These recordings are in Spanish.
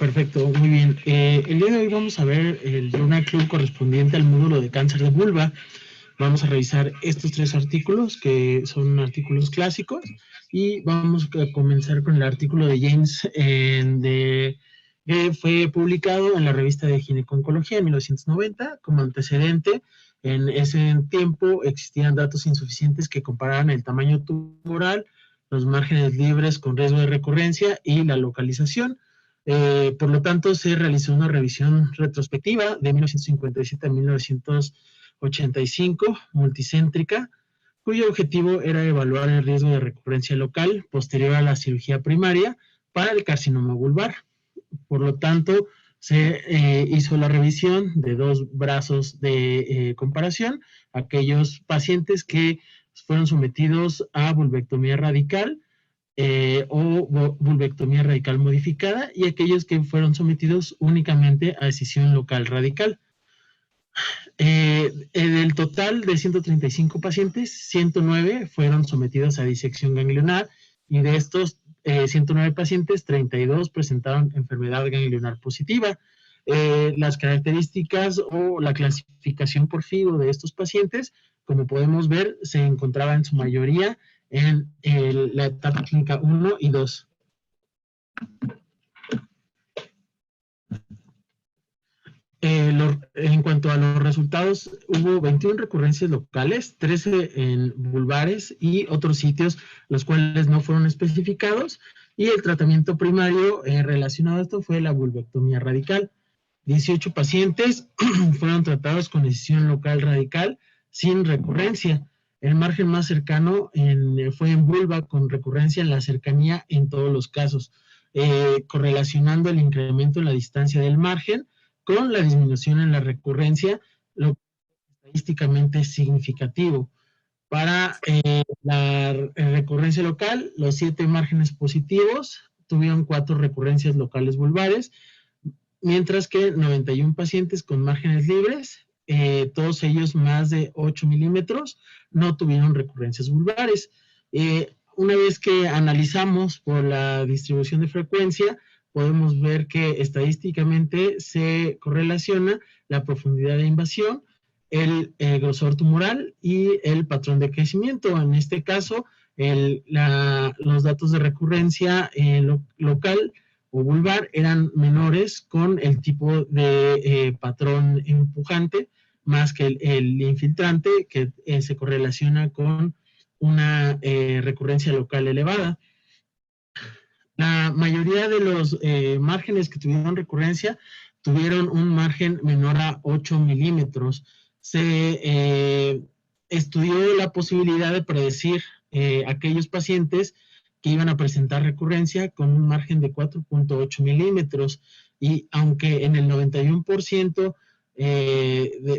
Perfecto, muy bien. El día de hoy vamos a ver el Journal Club correspondiente al módulo de cáncer de vulva. Vamos a revisar estos 3 artículos, que son artículos clásicos, y vamos a comenzar con el artículo de James, que fue publicado en la revista de Gineco-Oncología en 1990. Como antecedente, en ese tiempo existían datos insuficientes que comparaban el tamaño tumoral, los márgenes libres con riesgo de recurrencia y la localización. Por lo tanto, se realizó una revisión retrospectiva de 1957 a 1985, multicéntrica, cuyo objetivo era evaluar el riesgo de recurrencia local posterior a la cirugía primaria para el carcinoma vulvar. Por lo tanto, se hizo la revisión de 2 brazos de comparación, aquellos pacientes que fueron sometidos a vulvectomía radical, o vulvectomía radical modificada, y aquellos que fueron sometidos únicamente a escisión local radical. En el total de 135 pacientes, 109 fueron sometidos a disección ganglionar, y de estos 109 pacientes, 32 presentaron enfermedad ganglionar positiva. Las características o la clasificación por FIGO de estos pacientes, como podemos ver, se encontraba en su mayoría en la etapa clínica 1 y 2. En cuanto a los resultados, hubo 21 recurrencias locales, 13 en vulvares y otros sitios los cuales no fueron especificados, y el tratamiento primario relacionado a esto fue la vulvectomía radical. 18 pacientes fueron tratados con escisión local radical sin recurrencia. El margen más cercano fue en vulva, con recurrencia en la cercanía en todos los casos, correlacionando el incremento en la distancia del margen con la disminución en la recurrencia, lo que es estadísticamente significativo. Para la recurrencia local, los 7 márgenes positivos tuvieron 4 recurrencias locales vulvares, mientras que 91 pacientes con márgenes libres, todos ellos más de 8 milímetros, no tuvieron recurrencias vulvares. Una vez que analizamos por la distribución de frecuencia, podemos ver que estadísticamente se correlaciona la profundidad de invasión, el grosor tumoral y el patrón de crecimiento. En este caso, los datos de recurrencia local o vulvar eran menores con el tipo de patrón empujante, más que el infiltrante, que se correlaciona con una recurrencia local elevada. La mayoría de los márgenes que tuvieron recurrencia tuvieron un margen menor a 8 milímetros. Se estudió la posibilidad de predecir aquellos pacientes que iban a presentar recurrencia con un margen de 4.8 milímetros, y aunque en el 91%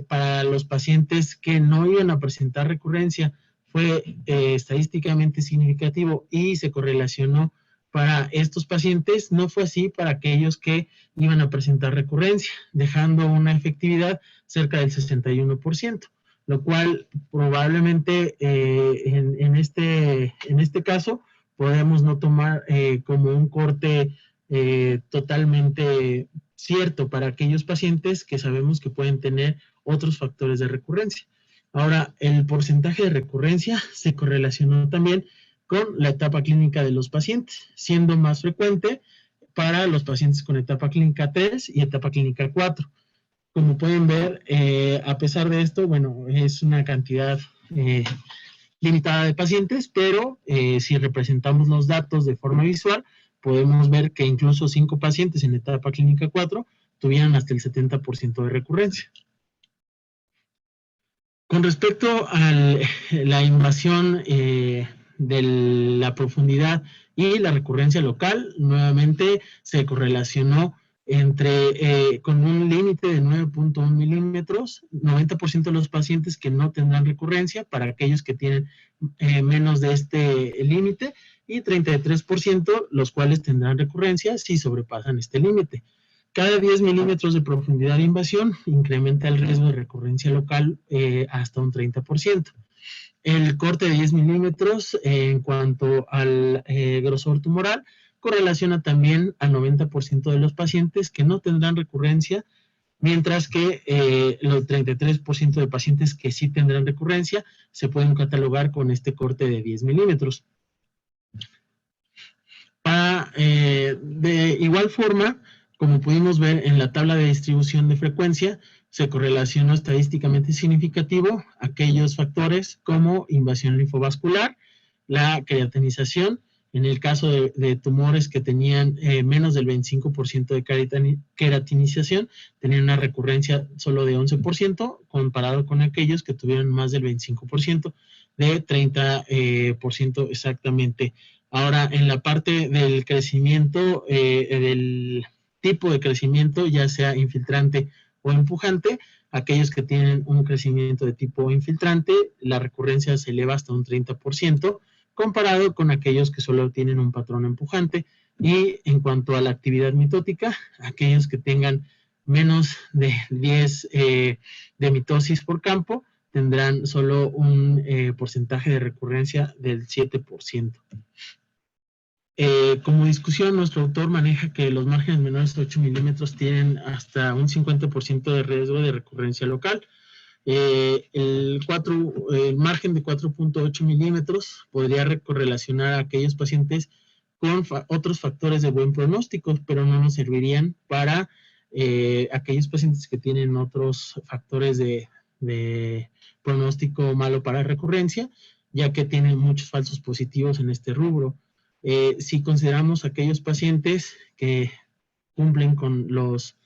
para los pacientes que no iban a presentar recurrencia fue estadísticamente significativo y se correlacionó para estos pacientes, no fue así para aquellos que iban a presentar recurrencia, dejando una efectividad cerca del 61%, lo cual probablemente en este caso podemos no tomar como un corte totalmente cierto para aquellos pacientes que sabemos que pueden tener otros factores de recurrencia. Ahora, el porcentaje de recurrencia se correlacionó también con la etapa clínica de los pacientes, siendo más frecuente para los pacientes con etapa clínica 3 y etapa clínica 4. Como pueden ver, a pesar de esto, bueno, es una cantidad limitada de pacientes, pero si representamos los datos de forma visual, podemos ver que incluso 5 pacientes en etapa clínica 4 tuvieron hasta el 70% de recurrencia. Con respecto a la invasión de la profundidad y la recurrencia local, nuevamente se correlacionó con un límite de 9.1 milímetros, 90% de los pacientes que no tendrán recurrencia, para aquellos que tienen menos de este límite, y 33% los cuales tendrán recurrencia si sobrepasan este límite. Cada 10 milímetros de profundidad de invasión incrementa el riesgo de recurrencia local hasta un 30%. El corte de 10 milímetros en cuanto al grosor tumoral correlaciona también al 90% de los pacientes que no tendrán recurrencia, mientras que los 33% de pacientes que sí tendrán recurrencia se pueden catalogar con este corte de 10 milímetros. De igual forma, como pudimos ver en la tabla de distribución de frecuencia, se correlacionó estadísticamente significativo aquellos factores como invasión linfovascular, la creatinización, en el caso de tumores que tenían menos del 25% de queratinización, tenían una recurrencia solo de 11%, comparado con aquellos que tuvieron más del 25%, de 30% exactamente. Ahora, en la parte del crecimiento, del tipo de crecimiento, ya sea infiltrante o empujante, aquellos que tienen un crecimiento de tipo infiltrante, la recurrencia se eleva hasta un 30%, comparado con aquellos que solo tienen un patrón empujante. Y en cuanto a la actividad mitótica, aquellos que tengan menos de 10 de mitosis por campo, tendrán solo un porcentaje de recurrencia del 7%. Como discusión, nuestro autor maneja que los márgenes menores de 8 milímetros tienen hasta un 50% de riesgo de recurrencia local. El margen de 4.8 milímetros podría correlacionar a aquellos pacientes con otros factores de buen pronóstico, pero no nos servirían para aquellos pacientes que tienen otros factores de pronóstico malo para recurrencia, ya que tienen muchos falsos positivos en este rubro. Si consideramos aquellos pacientes que cumplen con los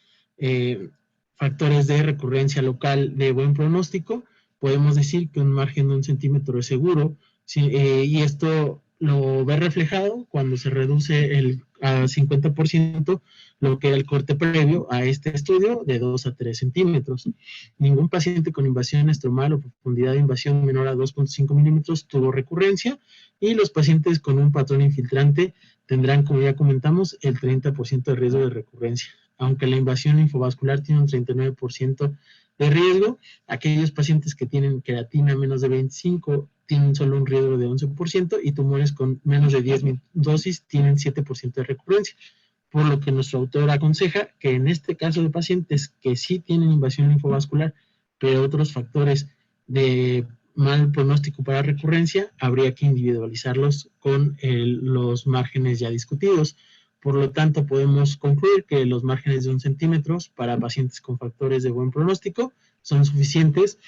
factores de recurrencia local de buen pronóstico, podemos decir que un margen de 1 centímetro es seguro, y esto lo ve reflejado cuando se reduce a 50% lo que era el corte previo a este estudio de 2 a 3 centímetros. Ningún paciente con invasión estromal o profundidad de invasión menor a 2.5 milímetros tuvo recurrencia, y los pacientes con un patrón infiltrante tendrán, como ya comentamos, el 30% de riesgo de recurrencia. Aunque la invasión linfovascular tiene un 39% de riesgo, aquellos pacientes que tienen queratina menos de 25 tienen solo un riesgo de 11%, y tumores con menos de 10 dosis tienen 7% de recurrencia. Por lo que nuestro autor aconseja que en este caso de pacientes que sí tienen invasión linfovascular, pero otros factores de mal pronóstico para recurrencia, habría que individualizarlos con los márgenes ya discutidos. Por lo tanto, podemos concluir que los márgenes de 1 centímetro para pacientes con factores de buen pronóstico son suficientes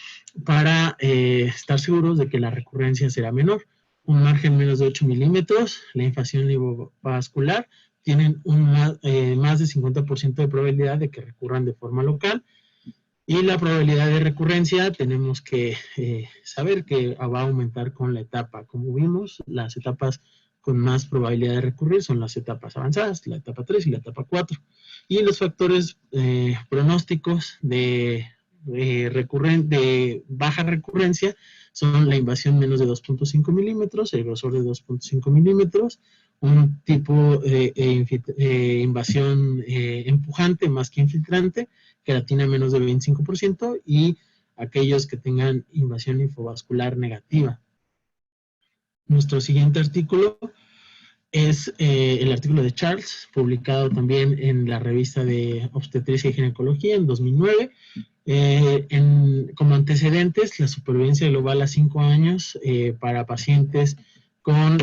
para estar seguros de que la recurrencia será menor. Un margen menos de 8 milímetros, la invasión linfovascular, tienen más de 50% de probabilidad de que recurran de forma local. Y la probabilidad de recurrencia tenemos que saber que va a aumentar con la etapa. Como vimos, las etapas con más probabilidad de recurrir son las etapas avanzadas, la etapa 3 y la etapa 4. Y los factores pronósticos de baja recurrencia son la invasión menos de 2.5 milímetros, el grosor de 2.5 milímetros, un tipo de invasión empujante más que infiltrante, queratina menos del 25%, y aquellos que tengan invasión linfovascular negativa. Nuestro siguiente artículo es el artículo de Charles, publicado también en la revista de Obstetricia y Ginecología en 2009. Como antecedentes, la supervivencia global a 5 años para pacientes con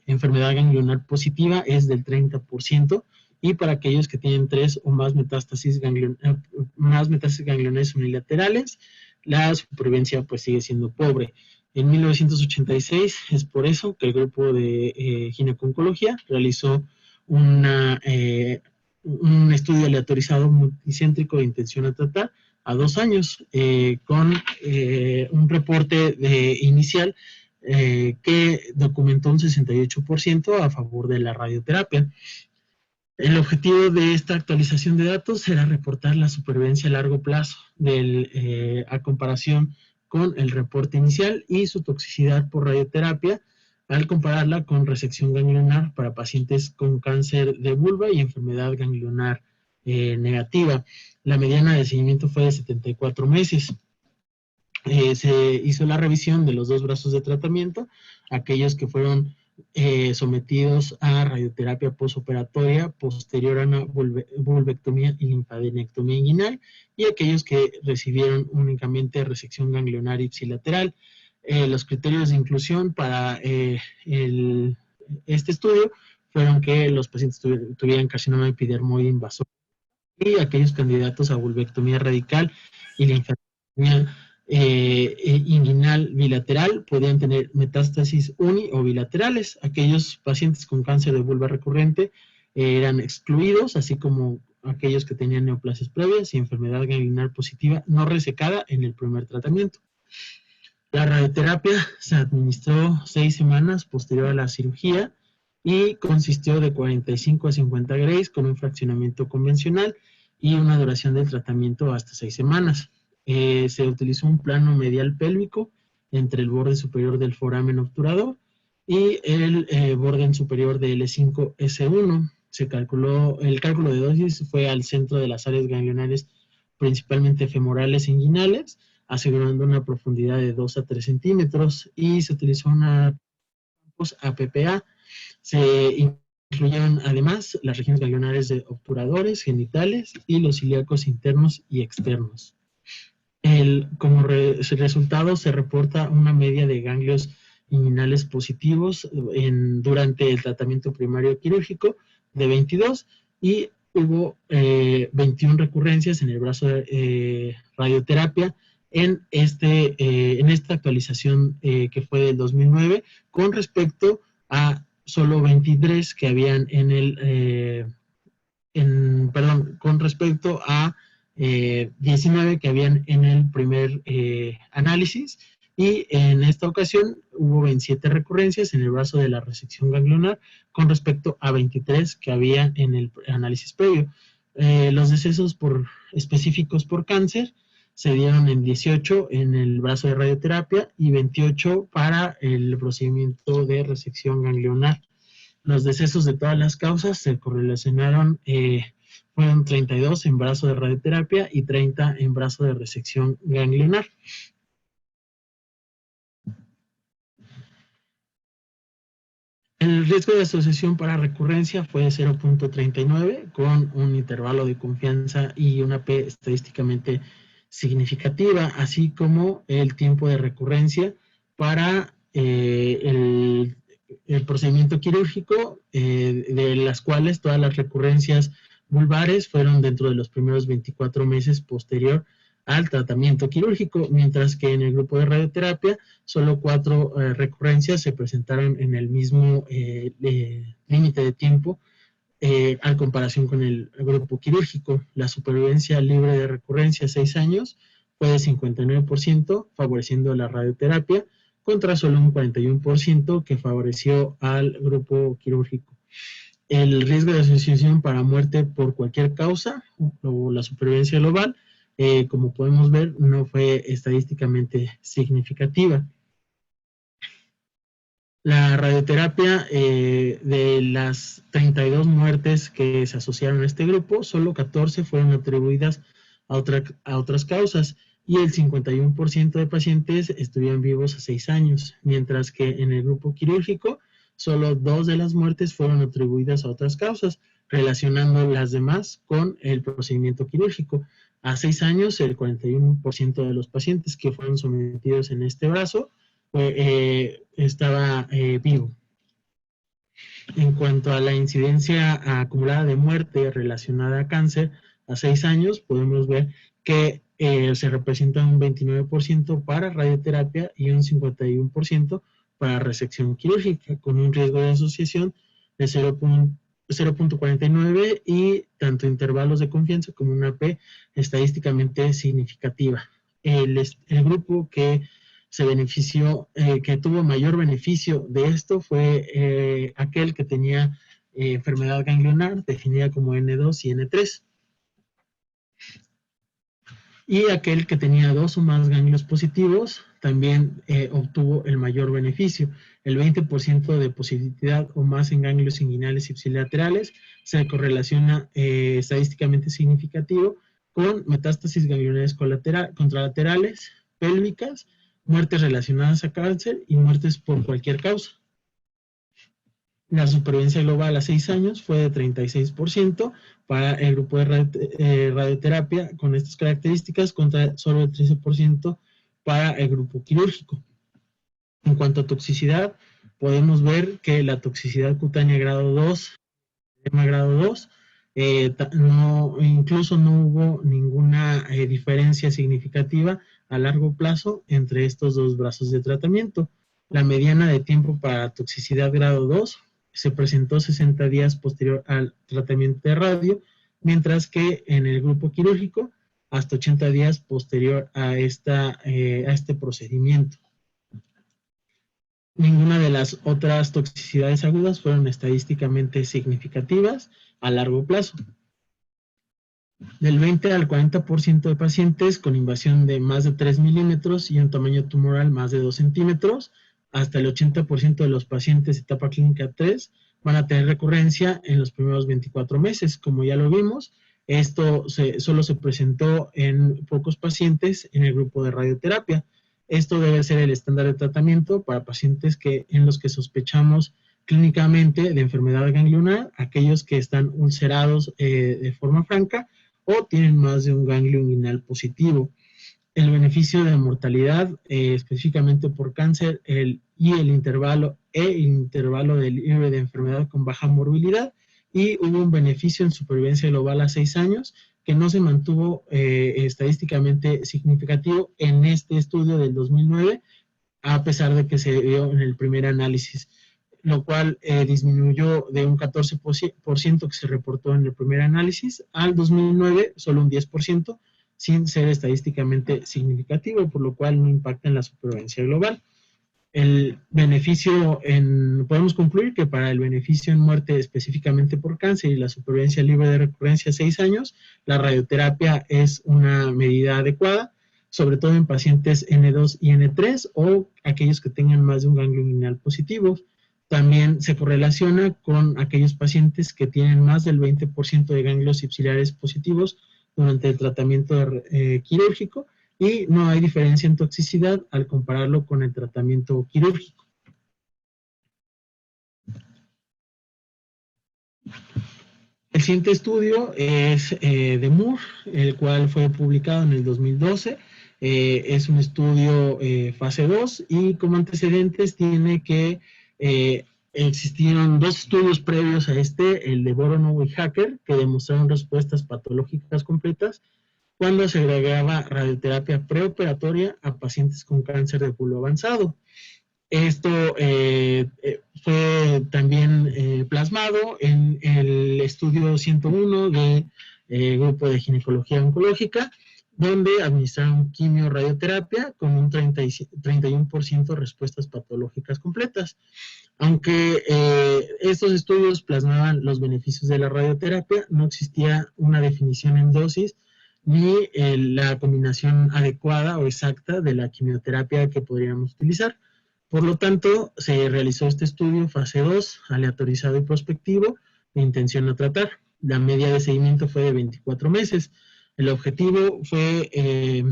enfermedad ganglionar positiva es del 30%, y para aquellos que tienen 3 o más metástasis ganglionares unilaterales, la supervivencia pues sigue siendo pobre. En 1986 es por eso que el grupo de gineco-oncología realizó un estudio aleatorizado multicéntrico de intención a tratar a 2 años con un reporte inicial que documentó un 68% a favor de la radioterapia. El objetivo de esta actualización de datos era reportar la supervivencia a largo plazo a comparación con el reporte inicial y su toxicidad por radioterapia al compararla con resección ganglionar para pacientes con cáncer de vulva y enfermedad ganglionar negativa. La mediana de seguimiento fue de 74 meses. Se hizo la revisión de los 2 brazos de tratamiento, aquellos que fueron sometidos a radioterapia postoperatoria posterior a una vulvectomía y linfadenectomía inguinal, y aquellos que recibieron únicamente resección ganglionar ipsilateral. Los criterios de inclusión para este estudio fueron que los pacientes tuvieran carcinoma epidermoide invasor y aquellos candidatos a vulvectomía radical y linfadenectomía inguinal bilateral podían tener metástasis uni o bilaterales. Aquellos pacientes con cáncer de vulva recurrente eran excluidos, así como aquellos que tenían neoplasias previas y enfermedad ganglionar positiva no resecada en el primer tratamiento. La radioterapia se administró 6 semanas posterior a la cirugía y consistió de 45 a 50 grays con un fraccionamiento convencional y una duración del tratamiento hasta 6 semanas. Se utilizó un plano medial pélvico entre el borde superior del foramen obturador y el borde superior del L5-S1. El cálculo de dosis fue al centro de las áreas ganglionares, principalmente femorales e inguinales, asegurando una profundidad de 2 a 3 centímetros, y se utilizó una APPA. Se incluyeron además las regiones ganglionares de obturadores, genitales y los ilíacos internos y externos. Como resultado se reporta una media de ganglios inguinales positivos durante el tratamiento primario quirúrgico de 22, y hubo 21 recurrencias en el brazo de radioterapia en esta actualización que fue del 2009, con respecto a solo 23 que habían con respecto a 19 que habían en el primer análisis, y en esta ocasión hubo 27 recurrencias en el brazo de la resección ganglionar con respecto a 23 que había en el análisis previo. Los decesos específicos por cáncer se dieron en 18 en el brazo de radioterapia y 28 para el procedimiento de resección ganglionar. Los decesos de todas las causas se correlacionaron, fueron 32 en brazo de radioterapia y 30 en brazo de resección ganglionar. El riesgo de asociación para recurrencia fue de 0.39 con un intervalo de confianza y una P estadísticamente significativa, así como el tiempo de recurrencia para el procedimiento quirúrgico, de las cuales todas las recurrencias vulvares fueron dentro de los primeros 24 meses posterior al tratamiento quirúrgico, mientras que en el grupo de radioterapia solo 4 recurrencias se presentaron en el mismo límite de tiempo a comparación con el grupo quirúrgico. La supervivencia libre de recurrencia 6 años fue de 59%, favoreciendo la radioterapia, contra solo un 41% que favoreció al grupo quirúrgico. El riesgo de asociación para muerte por cualquier causa o la supervivencia global, como podemos ver, no fue estadísticamente significativa. La radioterapia, de las 32 muertes que se asociaron a este grupo, solo 14 fueron atribuidas a otras causas, y el 51% de pacientes estuvieron vivos a 6 años, mientras que en el grupo quirúrgico solo 2 de las muertes fueron atribuidas a otras causas, relacionando las demás con el procedimiento quirúrgico. A 6 años, el 41% de los pacientes que fueron sometidos en este brazo estaba vivo. En cuanto a la incidencia acumulada de muerte relacionada a cáncer a 6 años, podemos ver que se representa un 29% para radioterapia y un 51% para resección quirúrgica, con un riesgo de asociación de 0.49 y tanto intervalos de confianza como una P estadísticamente significativa. El grupo que se benefició, que tuvo mayor beneficio de esto, fue aquel que tenía enfermedad ganglionar definida como N2 y N3, y aquel que tenía 2 o más ganglios positivos también obtuvo el mayor beneficio. El 20% de positividad o más en ganglios inguinales ipsilaterales se correlaciona estadísticamente significativo con metástasis ganglionares contralaterales, pélvicas, muertes relacionadas a cáncer y muertes por cualquier causa. La supervivencia global a 6 años fue de 36% para el grupo de radioterapia con estas características, contra solo el 13% para el grupo quirúrgico. En cuanto a toxicidad, podemos ver que la toxicidad cutánea grado 2, grado 2, incluso no hubo ninguna diferencia significativa a largo plazo entre estos dos brazos de tratamiento. La mediana de tiempo para toxicidad grado 2 se presentó 60 días posterior al tratamiento de radio, mientras que en el grupo quirúrgico hasta 80 días posterior a este procedimiento. Ninguna de las otras toxicidades agudas fueron estadísticamente significativas a largo plazo. Del 20 al 40% de pacientes con invasión de más de 3 milímetros y un tamaño tumoral más de 2 centímetros, hasta el 80% de los pacientes de etapa clínica 3 van a tener recurrencia en los primeros 24 meses. Como ya lo vimos, esto solo se presentó en pocos pacientes en el grupo de radioterapia. Esto debe ser el estándar de tratamiento para pacientes en los que sospechamos clínicamente de enfermedad ganglionar, aquellos que están ulcerados de forma franca o tienen más de un ganglio inguinal positivo. El beneficio de mortalidad, específicamente por cáncer, el intervalo del libre de enfermedad con baja morbilidad, y hubo un beneficio en supervivencia global a 6 años que no se mantuvo estadísticamente significativo en este estudio del 2009, a pesar de que se dio en el primer análisis, lo cual disminuyó de un 14% que se reportó en el primer análisis al 2009, solo un 10%, sin ser estadísticamente significativo, por lo cual no impacta en la supervivencia global. El beneficio, podemos concluir que para el beneficio en muerte específicamente por cáncer y la supervivencia libre de recurrencia a 6 años, la radioterapia es una medida adecuada, sobre todo en pacientes N2 y N3 o aquellos que tengan más de un ganglio inguinal positivo. También se correlaciona con aquellos pacientes que tienen más del 20% de ganglios ciliares positivos durante el tratamiento quirúrgico, y no hay diferencia en toxicidad al compararlo con el tratamiento quirúrgico. El siguiente estudio es de Moore, el cual fue publicado en el 2012. Es un estudio fase 2 y como antecedentes tiene que existieron dos estudios previos a el de Voronovo y Hacker, que demostraron respuestas patológicas completas cuando se agregaba radioterapia preoperatoria a pacientes con cáncer de pulmón avanzado. Esto fue también plasmado en el estudio 101 del grupo de ginecología oncológica, donde administraron quimio-radioterapia con un 31% de respuestas patológicas completas. Aunque estos estudios plasmaban los beneficios de la radioterapia, no existía una definición en dosis ni la combinación adecuada o exacta de la quimioterapia que podríamos utilizar. Por lo tanto, se realizó este estudio fase 2, aleatorizado y prospectivo, de intención a tratar. La media de seguimiento fue de 24 meses. El objetivo fue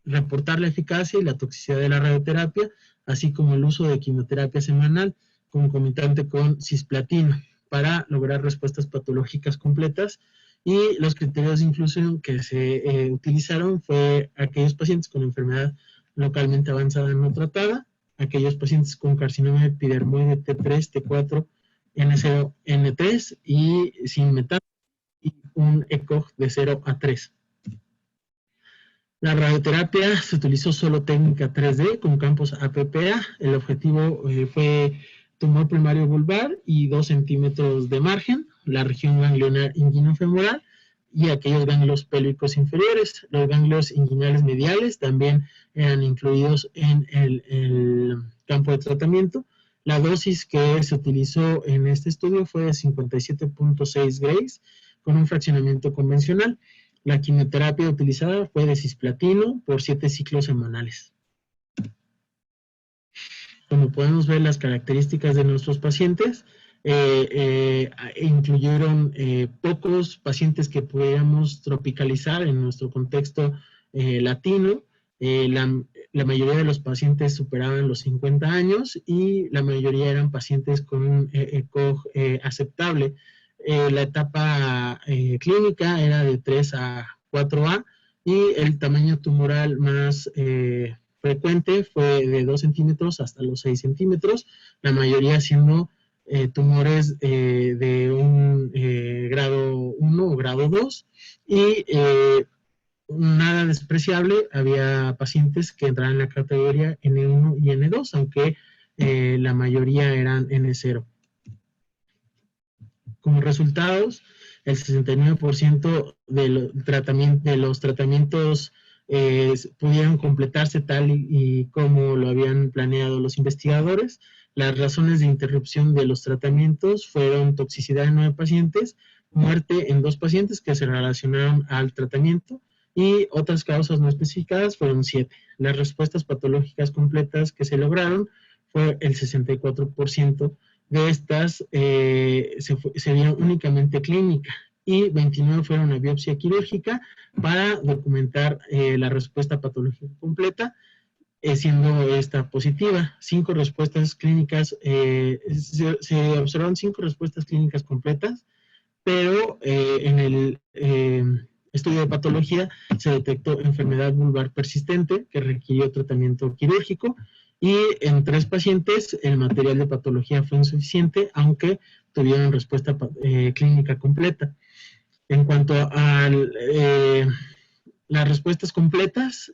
reportar la eficacia y la toxicidad de la radioterapia, así como el uso de quimioterapia semanal concomitante con cisplatina para lograr respuestas patológicas completas. Y los criterios de inclusión que se utilizaron fue aquellos pacientes con enfermedad localmente avanzada no tratada, aquellos pacientes con carcinoma epidermoide T3, T4, N0, N3 y sin metástasis, y un ECOG de 0 a 3. La radioterapia se utilizó solo técnica 3D con campos APPA. El objetivo fue tumor primario vulvar y 2 centímetros de margen, la región ganglionar inguinofemoral y aquellos ganglios pélvicos inferiores. Los ganglios inguinales mediales también eran incluidos en el campo de tratamiento. La dosis que se utilizó en este estudio fue de 57.6 grays con un fraccionamiento convencional. La quimioterapia utilizada fue de cisplatino por 7 ciclos semanales. Como podemos ver, las características de nuestros pacientes incluyeron pocos pacientes que pudiéramos tropicalizar en nuestro contexto latino. La mayoría de los pacientes superaban los 50 años y la mayoría eran pacientes con un ECOG aceptable. La etapa clínica era de 3 a 4A y el tamaño tumoral más frecuente fue de 2 centímetros hasta los 6 centímetros, la mayoría siendo tumores de un grado 1 o grado 2 y nada despreciable, había pacientes que entraban en la categoría N1 y N2, aunque la mayoría eran N0. Como resultados, el 69% de los tratamientos pudieron completarse tal y como lo habían planeado los investigadores. Las razones de interrupción de los tratamientos fueron toxicidad en 9 pacientes, muerte en 2 pacientes que se relacionaron al tratamiento y otras causas no especificadas fueron 7. Las respuestas patológicas completas que se lograron fue el 64%. De estas se vieron únicamente clínica y 29 fueron a biopsia quirúrgica para documentar la respuesta patológica completa, siendo esta positiva. 5 respuestas clínicas, se observaron 5 respuestas clínicas completas, pero en el estudio de patología se detectó enfermedad vulvar persistente que requirió tratamiento quirúrgico y en 3 pacientes el material de patología fue insuficiente, aunque tuvieron respuesta clínica completa. En cuanto a las respuestas completas,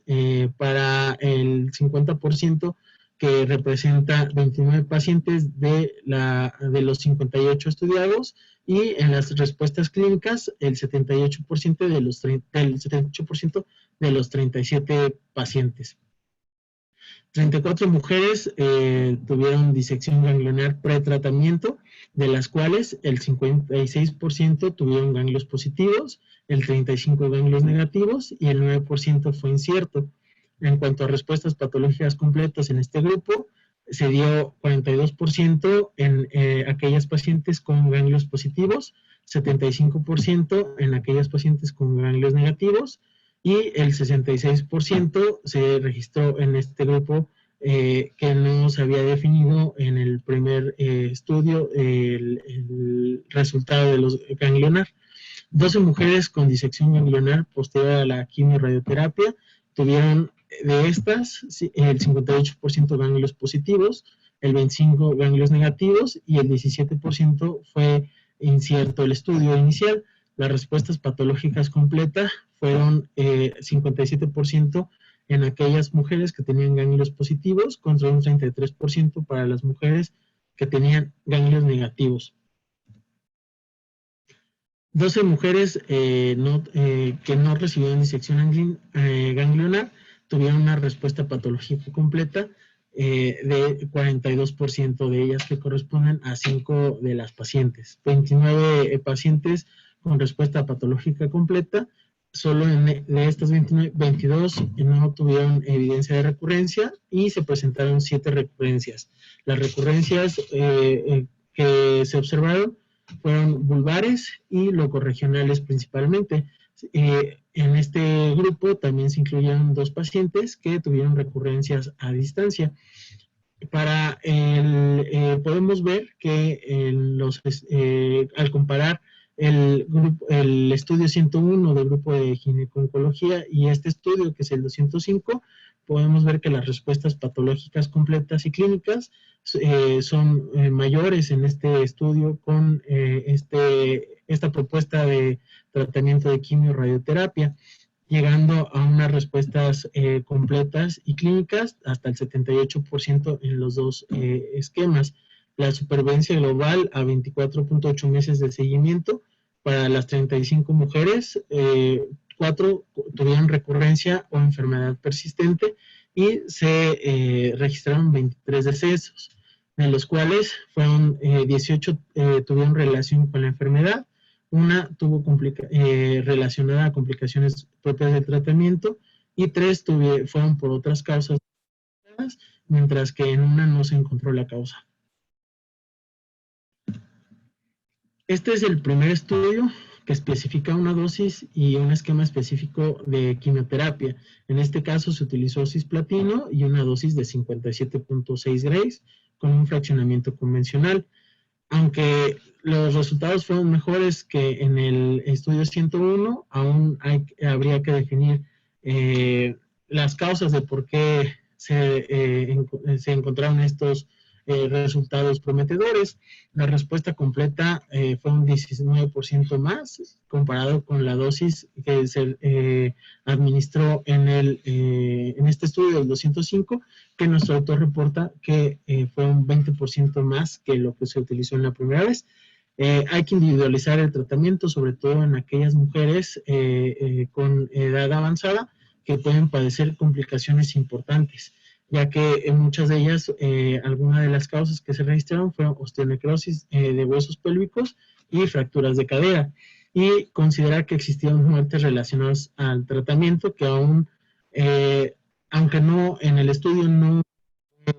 para el 50% que representa 29 pacientes de los 58 estudiados, y en las respuestas clínicas el 78% del 78% de los 37 pacientes. 34 mujeres tuvieron disección ganglionar pretratamiento, de las cuales el 56% tuvieron ganglios positivos, el 35% ganglios negativos y el 9% fue incierto. En cuanto a respuestas patológicas completas en este grupo, se dio 42% en aquellas pacientes con ganglios positivos, 75% en aquellas pacientes con ganglios negativos, y el 66% se registró en este grupo que no se había definido en el primer estudio el resultado de los ganglionar. 12 mujeres con disección ganglionar posterior a la quimio-radioterapia tuvieron de estas el 58% ganglios positivos, el 25% ganglios negativos y el 17% fue incierto el estudio inicial. Las respuestas patológicas completas fueron 57% en aquellas mujeres que tenían ganglios positivos contra un 33% para las mujeres que tenían ganglios negativos. 12 mujeres que no recibieron disección ganglionar tuvieron una respuesta patológica completa de 42% de ellas, que corresponden a 5 de las pacientes. 29 pacientes con respuesta patológica completa, solo de estas 29, 22 no tuvieron evidencia de recurrencia y se presentaron 7 recurrencias. Las recurrencias que se observaron fueron vulvares y locorregionales principalmente. En este grupo también se incluyeron 2 pacientes que tuvieron recurrencias a distancia. Podemos ver que al comparar el estudio 101 del grupo de gineco-oncología y este estudio, que es el 205, podemos ver que las respuestas patológicas completas y clínicas son mayores en este estudio con esta propuesta de tratamiento de quimio-radioterapia, llegando a unas respuestas completas y clínicas hasta el 78% en los 2 esquemas. La supervivencia global a 24.8 meses de seguimiento para las 35 mujeres, 4 tuvieron recurrencia o enfermedad persistente y se registraron 23 decesos, de los cuales fueron 18 tuvieron relación con la enfermedad, una tuvo relacionada a complicaciones propias del tratamiento y 3 fueron por otras causas, mientras que en una no se encontró la causa. Este es el primer estudio que especifica una dosis y un esquema específico de quimioterapia. En este caso se utilizó cisplatino y una dosis de 57.6 grays con un fraccionamiento convencional. Aunque los resultados fueron mejores que en el estudio 101, aún habría que definir las causas de por qué se encontraron estos resultados prometedores. La respuesta completa fue un 19% más comparado con la dosis que se administró en este estudio del 205, que nuestro autor reporta que fue un 20% más que lo que se utilizó en la primera vez. Hay que individualizar el tratamiento, sobre todo en aquellas mujeres con edad avanzada que pueden padecer complicaciones importantes, ya que en muchas de ellas, algunas de las causas que se registraron fueron osteonecrosis de huesos pélvicos y fracturas de cadera, y considerar que existían muertes relacionadas al tratamiento que aún, aunque no en el estudio no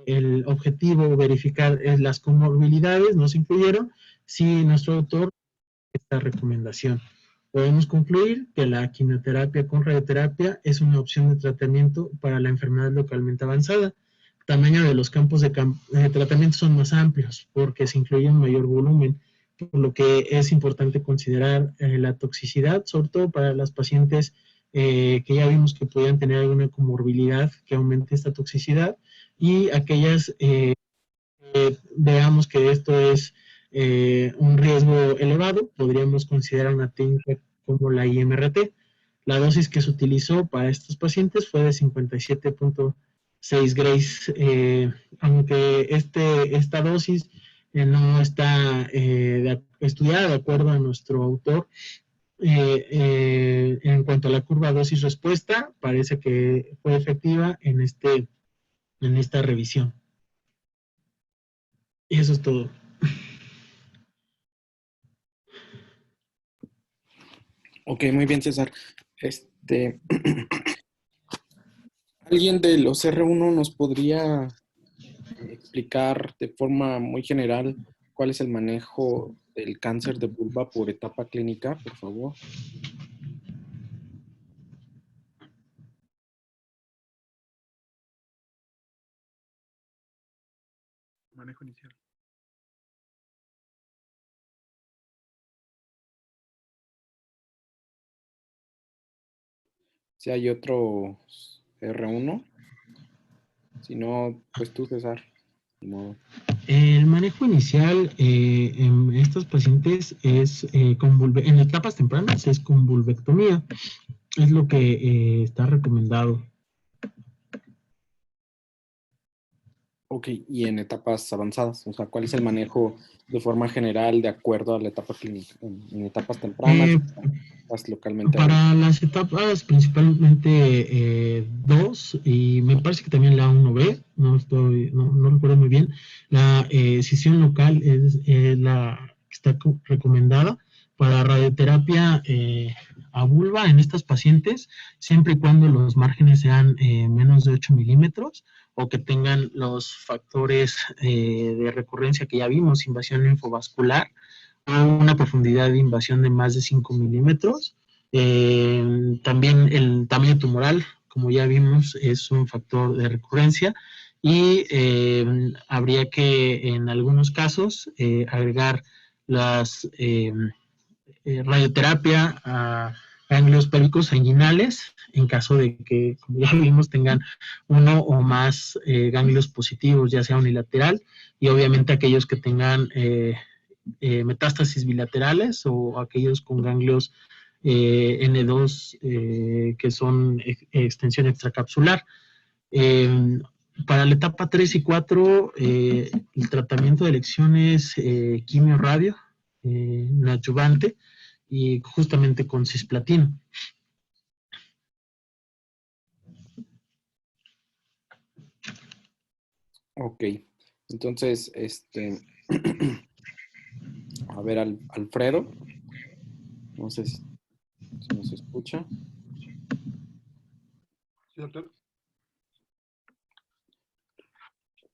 el objetivo verificar las comorbilidades, no se incluyeron, sí nuestro autor esta recomendación. Podemos concluir que la quimioterapia con radioterapia es una opción de tratamiento para la enfermedad localmente avanzada. El tamaño de los campos de tratamiento son más amplios porque se incluye un mayor volumen, por lo que es importante considerar la toxicidad, sobre todo para las pacientes que ya vimos que podían tener alguna comorbilidad que aumente esta toxicidad, y aquellas veamos que esto es un riesgo elevado, podríamos considerar una técnica como la IMRT. La dosis que se utilizó para estos pacientes fue de 57.6 grays, aunque esta dosis no está estudiada de acuerdo a nuestro autor. En cuanto a la curva dosis-respuesta, parece que fue efectiva en esta revisión. Y eso es todo. Ok, muy bien, César. ¿Alguien de los R1 nos podría explicar de forma muy general cuál es el manejo del cáncer de vulva por etapa clínica, por favor? Manejo inicial. Si hay otro R1, si no, pues tú, César. De modo. El manejo inicial en estos pacientes es en etapas tempranas es con vulvectomía, es lo que está recomendado. Ok, y en etapas avanzadas, o sea, ¿cuál es el manejo de forma general de acuerdo a la etapa clínica? En etapas tempranas, etapas localmente avanzadas. Para las etapas principalmente dos, y me parece que también la 1B, no recuerdo muy bien, la escisión local es la que está recomendada para radioterapia a vulva en estas pacientes, siempre y cuando los márgenes sean menos de 8 milímetros o que tengan los factores de recurrencia que ya vimos, invasión linfovascular, a una profundidad de invasión de más de 5 milímetros. También el tamaño tumoral, como ya vimos, es un factor de recurrencia, y habría que en algunos casos agregar las radioterapia a ganglios pélvicos sanguinales en caso de que, como ya vimos, tengan uno o más ganglios positivos, ya sea unilateral, y obviamente aquellos que tengan metástasis bilaterales o aquellos con ganglios N2 que son extensión extracapsular. Para la etapa 3 y 4, el tratamiento de elección es quimio-radio, adyuvante, y justamente con cisplatino. Ok, entonces, a ver, Alfredo, no sé si nos escucha. Sí, doctor.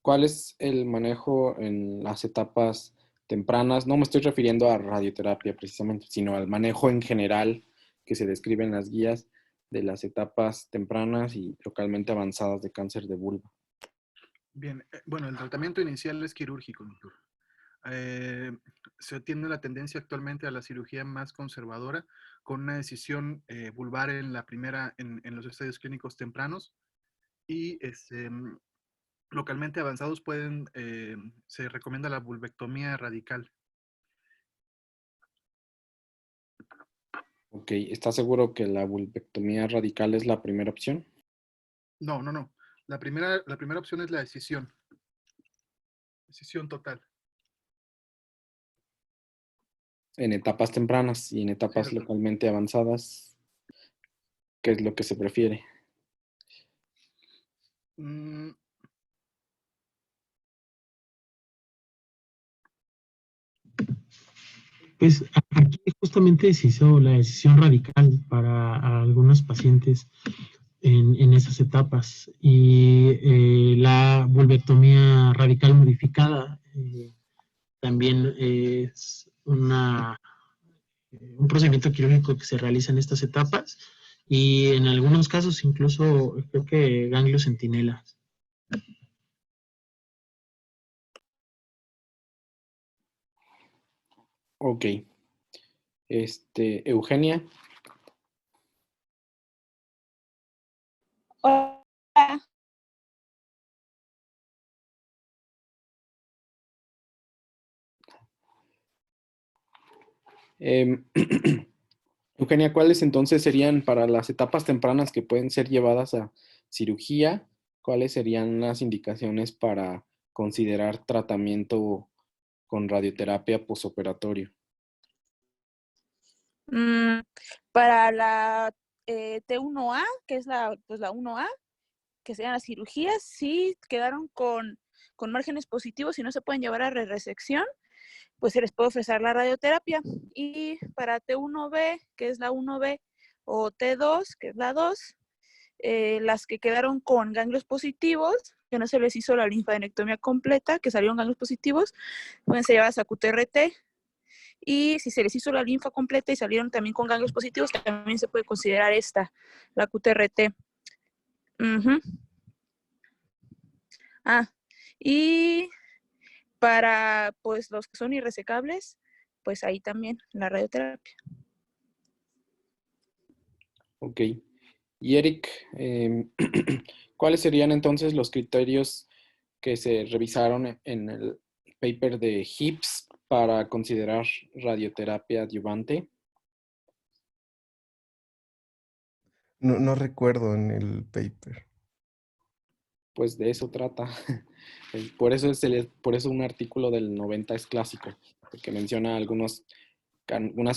¿Cuál es el manejo en las etapas tempranas. No me estoy refiriendo a radioterapia precisamente, sino al manejo en general que se describe en las guías de las etapas tempranas y localmente avanzadas de cáncer de vulva. Bien, bueno, el tratamiento inicial es quirúrgico, doctor. Se tiene la tendencia actualmente a la cirugía más conservadora, con una decisión vulvar en la primera, en los estadios clínicos tempranos, y localmente avanzados se recomienda la vulvectomía radical. Ok, ¿está seguro que la vulvectomía radical es la primera opción? No, no, no. La primera opción es la decisión total. En etapas tempranas y en Sí, etapas doctor. localmente avanzadas, ¿qué es lo que se prefiere? Mm, Pues aquí justamente se hizo la decisión radical para algunos pacientes en esas etapas y la vulvectomía radical modificada también es un procedimiento quirúrgico que se realiza en estas etapas y en algunos casos incluso creo que ganglios centinelas. Ok. Eugenia, Hola. em, Eugenia, ¿cuáles entonces serían para las etapas tempranas que pueden ser llevadas a cirugía? ¿Cuáles serían las indicaciones para considerar tratamiento con radioterapia posoperatorio? Mm, para la T1A, que es la 1A, que serían las cirugías, sí quedaron con márgenes positivos y no se pueden llevar a resección, pues se les puede ofrecer la radioterapia. Y para T1B, que es la 1B, o T2, que es la 2, las que quedaron con ganglios positivos, que no se les hizo la linfadenectomía completa, que salieron ganglios positivos, pueden ser llevadas a QTRT. Y si se les hizo la linfa completa y salieron también con ganglios positivos, también se puede considerar la QTRT. Uh-huh. Y para pues los que son irresecables, pues ahí también la radioterapia. Ok. Y Eric, ¿cuáles serían entonces los criterios que se revisaron en el paper de HIPS para considerar radioterapia adyuvante? No recuerdo en el paper. Pues de eso trata. Por eso, por eso un artículo del 90 es clásico, porque menciona algunas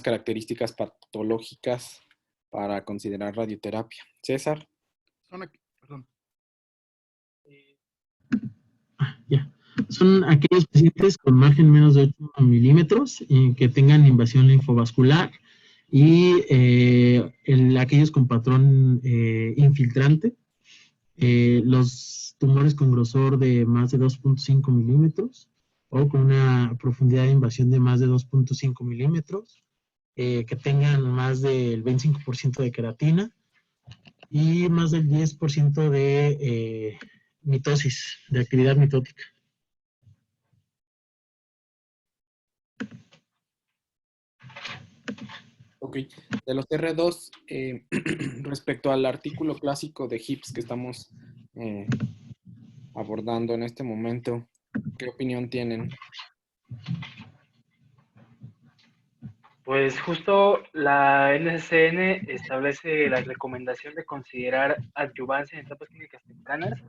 características patológicas para considerar radioterapia. César. Perdón. Ya. Son aquellos pacientes con margen menos de 8 milímetros que tengan invasión linfovascular y aquellos con patrón infiltrante, los tumores con grosor de más de 2.5 milímetros o con una profundidad de invasión de más de 2.5 milímetros, que tengan más del 25% de queratina y más del 10% de mitosis, de actividad mitótica. Ok, de los R2, respecto al artículo clásico de HIPS que estamos abordando en este momento, ¿qué opinión tienen? Pues justo la NCCN establece la recomendación de considerar adyuvancia en etapas clínicas tempranas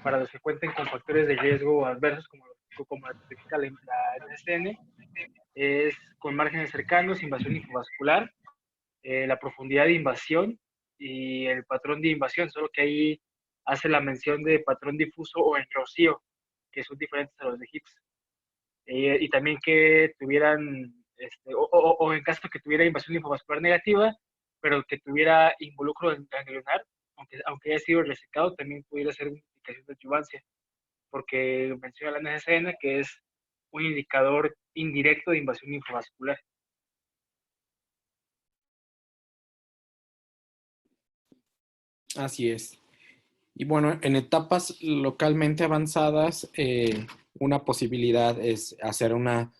para los que cuenten con factores de riesgo adversos como la tipifica la NCCN, es con márgenes cercanos, invasión linfovascular, la profundidad de invasión y el patrón de invasión, solo que ahí hace la mención de patrón difuso o en rocío, que son diferentes a los de HIPS. Y también que tuvieran, o en caso que tuviera invasión linfovascular negativa, pero que tuviera involucro ganglionar, aunque haya sido resecado, también pudiera ser una indicación de adyuvancia, porque menciona la NCCN que es un indicador indirecto de invasión infravascular. Así es. Y bueno, en etapas localmente avanzadas, una posibilidad es hacer una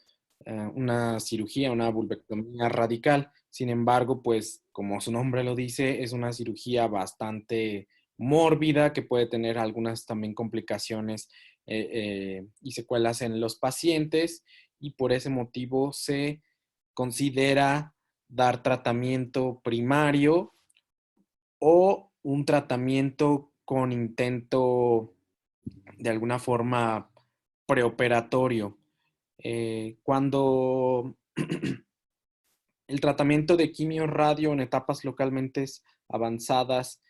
cirugía, una vulvectomía radical. Sin embargo, pues como su nombre lo dice, es una cirugía bastante mórbida que puede tener algunas también complicaciones y secuelas en los pacientes, y por ese motivo se considera dar tratamiento primario o un tratamiento con intento de alguna forma preoperatorio. Cuando el tratamiento de quimio-radio en etapas localmente avanzadas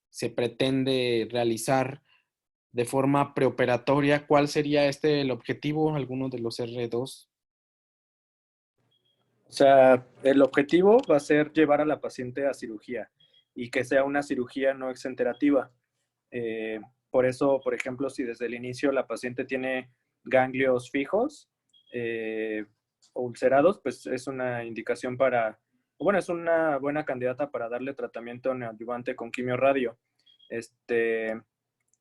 se pretende realizar de forma preoperatoria, ¿cuál sería el objetivo? ¿Alguno de los R2? O sea, el objetivo va a ser llevar a la paciente a cirugía y que sea una cirugía no exenterativa. Por eso, por ejemplo, si desde el inicio la paciente tiene ganglios fijos o ulcerados, pues es una indicación bueno, es una buena candidata para darle tratamiento neoadyuvante con quimio-radio.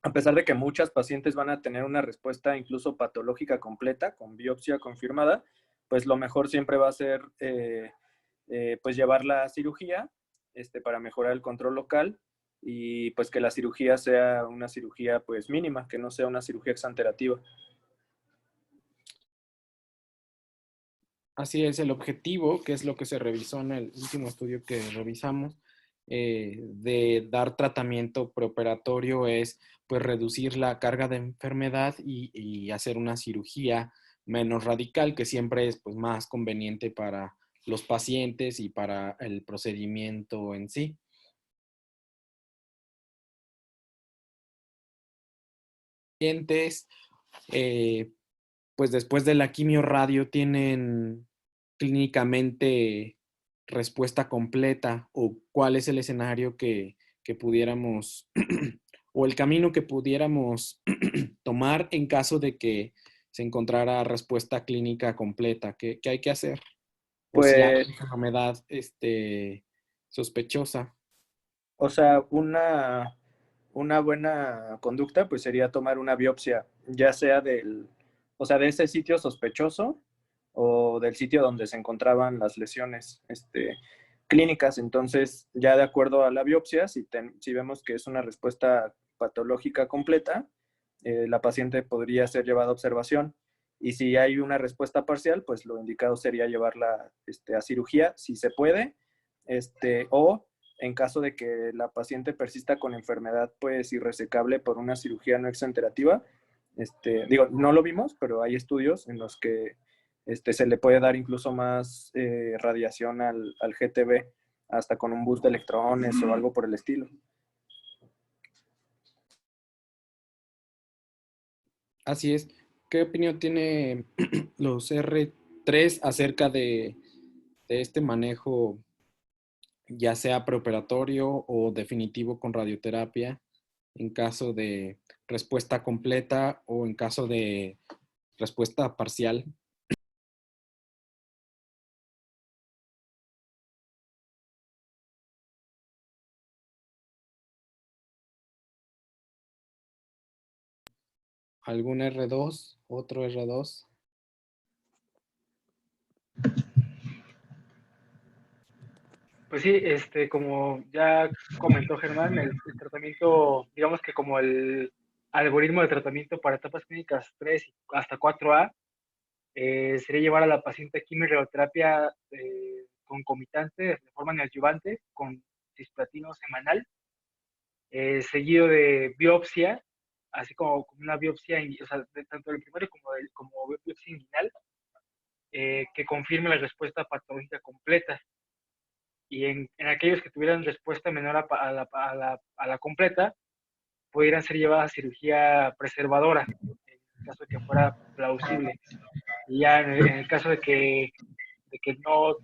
A pesar de que muchas pacientes van a tener una respuesta incluso patológica completa, con biopsia confirmada, pues lo mejor siempre va a ser pues llevarla a cirugía para mejorar el control local y pues que la cirugía sea una cirugía pues mínima, que no sea una cirugía exanterativa. Así es, el objetivo, que es lo que se revisó en el último estudio que revisamos, de dar tratamiento preoperatorio es pues reducir la carga de enfermedad y hacer una cirugía menos radical, que siempre es pues más conveniente para los pacientes y para el procedimiento en sí. Pacientes, pues después de la quimio-radio tienen clínicamente respuesta completa, o cuál es el escenario que pudiéramos o el camino que pudiéramos tomar en caso de que se encontrara respuesta clínica completa. ¿Qué hay que hacer? O si hay Pues, una enfermedad sospechosa. o sea, una buena conducta pues sería tomar una biopsia, ya sea o sea, de ese sitio sospechoso o del sitio donde se encontraban las lesiones clínicas. Entonces, ya de acuerdo a la biopsia, si vemos que es una respuesta patológica completa, la paciente podría ser llevada a observación. Y si hay una respuesta parcial, pues lo indicado sería llevarla a cirugía, si se puede, o en caso de que la paciente persista con enfermedad pues irresecable por una cirugía no exenterativa. Digo, no lo vimos, pero hay estudios en los que se le puede dar incluso más radiación al GTB, hasta con un bus de electrones o algo por el estilo. Así es. ¿Qué opinión tiene los R3 acerca de este manejo, ya sea preoperatorio o definitivo con radioterapia, en caso de respuesta completa o en caso de respuesta parcial? ¿Algún R2? ¿Otro R2? Pues sí, como ya comentó Germán, el tratamiento, digamos que como el algoritmo de tratamiento para etapas clínicas 3 hasta 4A, sería llevar a la paciente a quimio-radioterapia concomitante de forma neoadyuvante con cisplatino semanal, seguido de biopsia, así como una biopsia, o sea, tanto del primario como biopsia inguinal, que confirme la respuesta patológica completa. Y en aquellos que tuvieran respuesta menor a la completa, pudieran ser llevadas a cirugía preservadora, en caso de que fuera plausible. Y ya en el caso de que no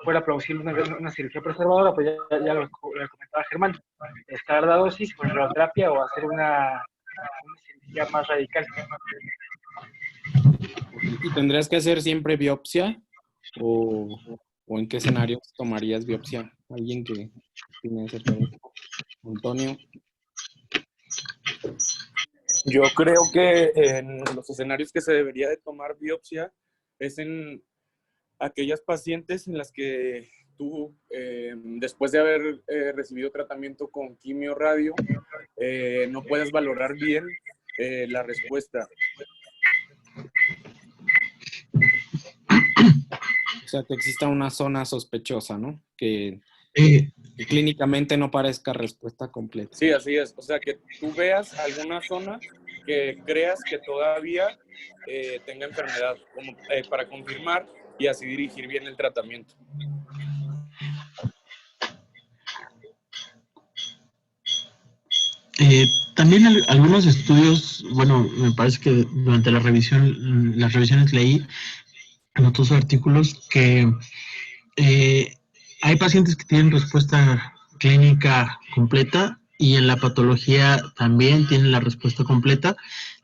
fuera plausible una cirugía preservadora, pues ya lo comentaba Germán, escalar la dosis con radioterapia o hacer una cirugía más radical. Ok. ¿Y tendrías que hacer siempre biopsia? ¿O en qué escenarios tomarías biopsia? ¿Alguien que tiene acerca de eso? Antonio. Yo creo que en los escenarios que se debería de tomar biopsia es en aquellas pacientes en las que tú, después de haber recibido tratamiento con quimio radio, no puedas valorar bien la respuesta. O sea, que exista una zona sospechosa, ¿no? Que Eh, clínicamente no parezca respuesta completa. Sí, así es. O sea, que tú veas alguna zona que creas que todavía tenga enfermedad, como para confirmar y así dirigir bien el tratamiento. También algunos estudios, bueno, me parece que durante la revisión, las revisiones leí en otros artículos que hay pacientes que tienen respuesta clínica completa y en la patología también tienen la respuesta completa,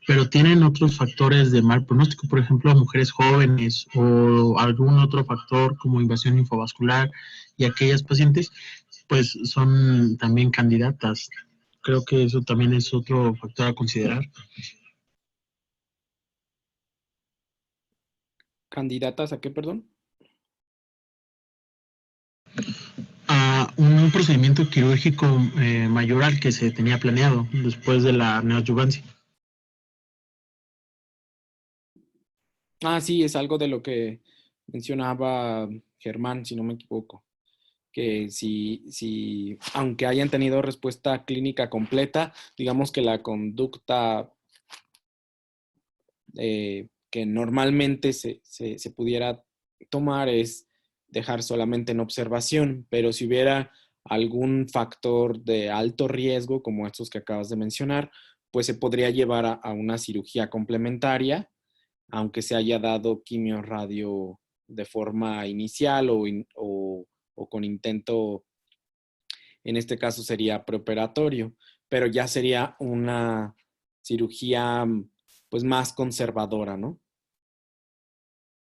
pero tienen otros factores de mal pronóstico, por ejemplo, mujeres jóvenes o algún otro factor como invasión linfovascular, y aquellas pacientes pues son también candidatas. Creo que eso también es otro factor a considerar. ¿Candidatas a qué, perdón? A un procedimiento quirúrgico mayor al que se tenía planeado después de la neoadyuvancia. Ah, sí, es algo de lo que mencionaba Germán, si no me equivoco. Que si aunque hayan tenido respuesta clínica completa, digamos que la conducta que normalmente se pudiera tomar es dejar solamente en observación, pero si hubiera algún factor de alto riesgo, como estos que acabas de mencionar, pues se podría llevar a una cirugía complementaria, aunque se haya dado quimio radio de forma inicial o con intento, en este caso sería preoperatorio, pero ya sería una cirugía pues más conservadora, ¿no?